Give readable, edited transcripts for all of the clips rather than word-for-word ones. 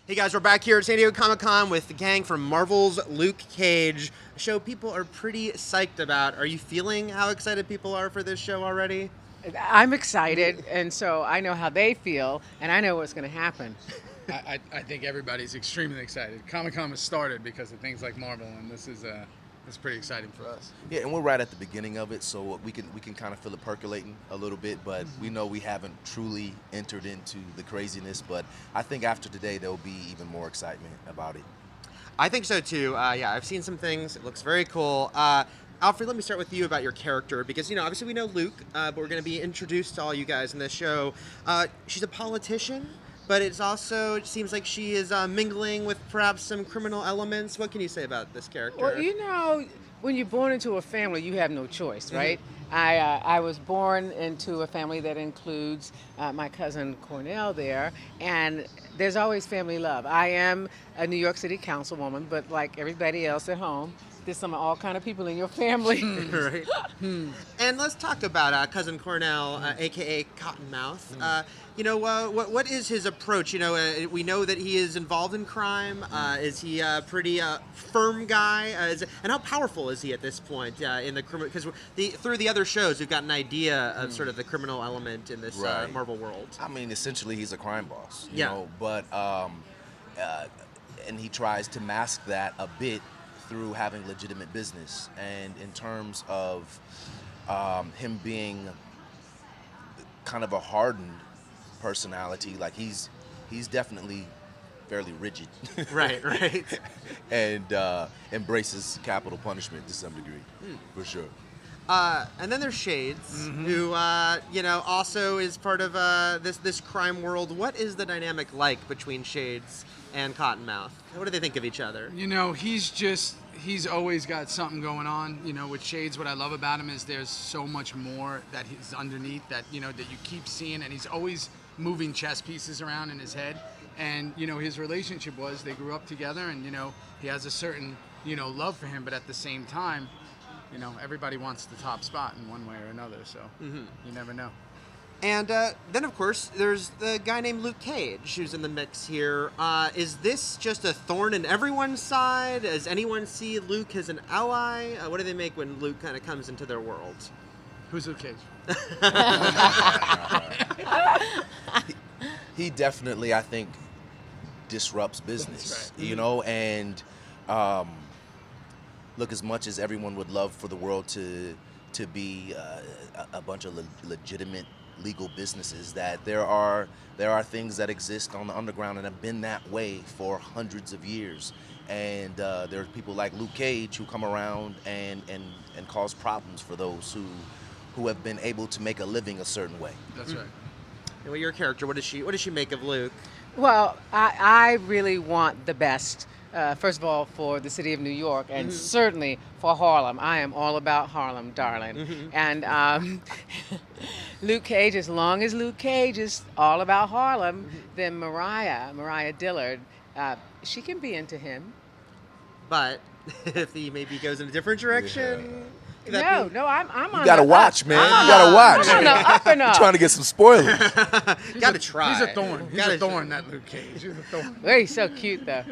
Hey guys, we're back here at San Diego Comic-Con with the gang from Marvel's Luke Cage, a show people are pretty psyched about. Are you feeling how excited people are for this show already? I'm excited, and so I know how they feel, and I know what's going to happen. I think everybody's extremely excited. Comic-Con was started because of things like Marvel, and this is it's pretty exciting for us. Yeah, and we're right at the beginning of it, so we can kind of feel it percolating a little bit, but we know we haven't truly entered into the craziness. But I think after today, there'll be even more excitement about it. I think so too. Yeah, I've seen some things. It looks very cool. Alfre, let me start with you about your character, because, obviously we know Luke, but we're going to be introduced to all you guys in this show. She's a politician, but it seems like she is mingling with perhaps some criminal elements. What can you say about this character? Well, when you're born into a family, you have no choice, right? I was born into a family that includes my cousin Cornell there, and there's always family love. I am a New York City councilwoman, but like everybody else at home, there's all kind of people in your family. Right. And let's talk about cousin Cornell, aka Cottonmouth. What is his approach? We know that he is involved in crime. Is he a pretty firm guy? And how powerful is he at this point in the criminal? Because through the other shows, we've got an idea of sort of the criminal element in this Right. Marvel world. I mean, essentially, he's a crime boss, you Yeah. know, but and he tries to mask that a bit through having legitimate business. And in terms of him being kind of a hardened personality, like he's definitely fairly rigid. Right. And embraces capital punishment to some degree, for sure. And then there's Shades, who also is part of this crime world. What is the dynamic like between Shades and Cottonmouth? What do they think of each other? He's always got something going on. With Shades, what I love about him is there's so much more that he's underneath that you keep seeing, and he's always moving chess pieces around in his head. And his relationship was they grew up together, and he has a certain love for him, but at the same time, everybody wants the top spot in one way or another. So you never know. And then, of course, there's the guy named Luke Cage who's in the mix here. Is this just a thorn in everyone's side? Does anyone see Luke as an ally? What do they make when Luke kind of comes into their world? Who's Luke Cage? He definitely, I think, disrupts business, That's right. And look, as much as everyone would love for the world to be a bunch of legitimate legal businesses, that there are things that exist on the underground and have been that way for hundreds of years. And there are people like Luke Cage who come around and cause problems for those who have been able to make a living a certain way. That's right. And with your character, what does she make of Luke? Well, I really want the best, first of all, for the city of New York, and certainly for Harlem. I am all about Harlem, darling. And Luke Cage, as long as Luke Cage is all about Harlem, then Mariah Dillard, she can be into him. But if he maybe goes in a different direction... No, I'm on. You gotta watch, man. You gotta watch. I'm on the up and up. You're trying to get some spoilers. Gotta try. He's a thorn. He's Gotta a thorn, that Luke Cage. He's a thorn. Oh, he's so cute, though.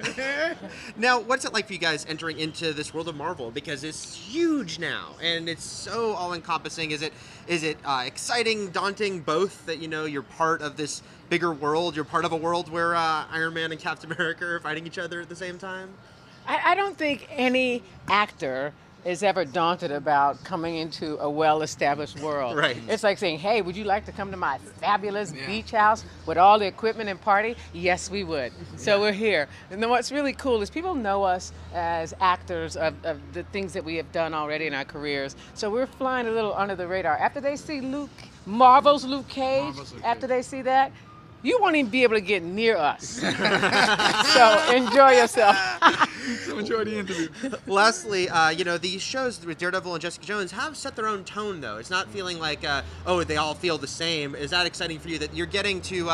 Now, what's it like for you guys entering into this world of Marvel? Because it's huge now, and it's so all-encompassing. Is it exciting, daunting, both, that you're part of this bigger world? You're part of a world where Iron Man and Captain America are fighting each other at the same time? I don't think any actor is ever daunted about coming into a well-established world. Right. It's like saying, hey, would you like to come to my fabulous beach house with all the equipment and party? Yes, we would. So we're here. And then what's really cool is people know us as actors of the things that we have done already in our careers. So we're flying a little under the radar. After they see Marvel's Luke Cage, after they see that, you won't even be able to get near us. So enjoy yourself. So enjoy the interview. Lastly, these shows with Daredevil and Jessica Jones have set their own tone, though. It's not feeling like, they all feel the same. Is that exciting for you, that you're getting to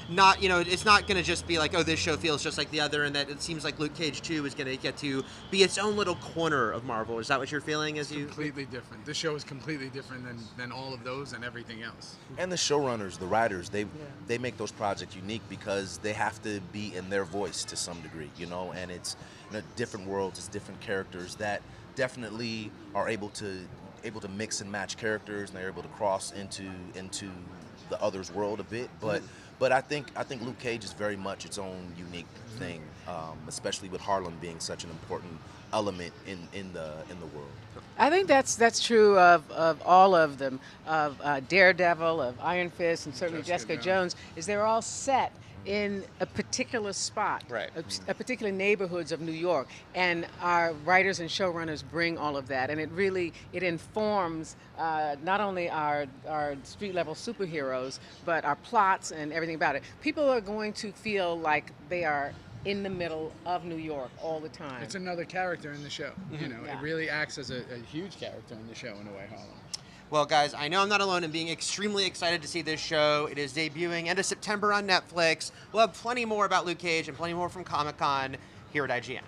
it's not going to just be like, this show feels just like the other, and that it seems like Luke Cage 2 is going to get to be its own little corner of Marvel? Is that what you're feeling as you... Completely different. This show is completely different than all of those and everything else. And the showrunners, the writers, they make those project unique because they have to be in their voice to some degree, you know, and it's, you know, different worlds, it's different characters that definitely are able to mix and match characters, and they're able to cross into the other's world a bit, but I think Luke Cage is very much its own unique thing, especially with Harlem being such an important element in the world. I think that's true of all of them, of Daredevil, of Iron Fist, and certainly Jessica Jones, is they're all set in a particular spot, Right. a particular neighborhoods of New York, and our writers and showrunners bring all of that, and it informs not only our street level superheroes, but our plots and everything about it. People are going to feel like they are in the middle of New York all the time. It's another character in the show. You know, Yeah. it really acts as a huge character in the show in a way, Harlem. Well, guys, I know I'm not alone in being extremely excited to see this show. It is debuting end of September on Netflix. We'll have plenty more about Luke Cage and plenty more from Comic-Con here at IGN.